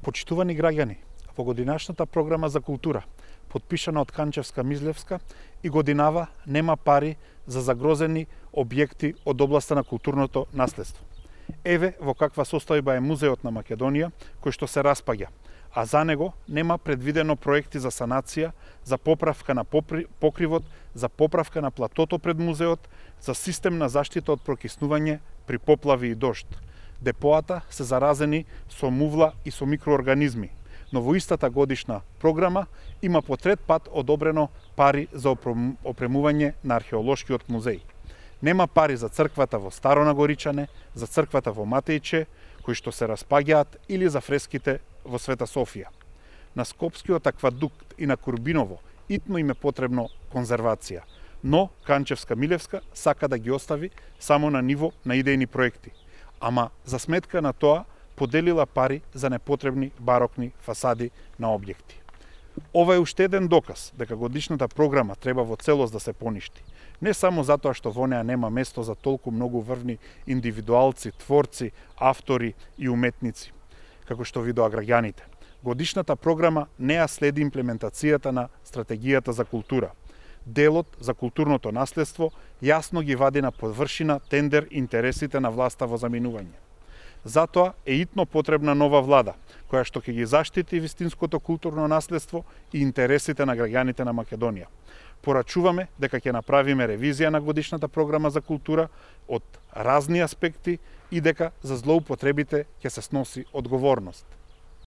Почитувани граѓани, во годинашната програма за култура, подпишана од Канчевска Мислевска, и годинава нема пари за загрозени објекти од областа на културното наследство. Еве во каква состојба е Музеот на Македонија, кој што се распаѓа, а за него нема предвидено проекти за санација, за поправка на покривот, за поправка на платото пред музеот, за систем на заштита од прокиснување при поплави и дожд. Депоата се заразени со мувла и со микроорганизми, но во истата годишна програма има по трет пат одобрено пари за опремување на археолошкиот музеј. Нема пари за црквата во Старо Нагоричане, за црквата во Матејче, кои што се распаѓаат, или за фреските во Света Софија. На Скопскиот аквадукт и на Курбиново итно им е потребно конзервација, но Канчевска Милевска сака да ги остави само на ниво на идејни проекти. Ама за сметка на тоа поделила пари за непотребни барокни фасади на објекти. Ова е уште еден доказ дека годишната програма треба во целост да се поништи. Не само затоа што во неа нема место за толку многу врвни индивидуалци, творци, автори и уметници, како што видоа граѓаните. Годишната програма не ја следи имплементацијата на стратегијата за култура. Делот за културното наследство јасно ги вади на површина тендер интересите на власта во заминување. Затоа е итно потребна нова влада, која што ќе ги заштити вистинското културно наследство и интересите на граѓаните на Македонија. Порачуваме дека ќе направиме ревизија на годишната програма за култура од разни аспекти и дека за злоупотребите ќе се сноси одговорност.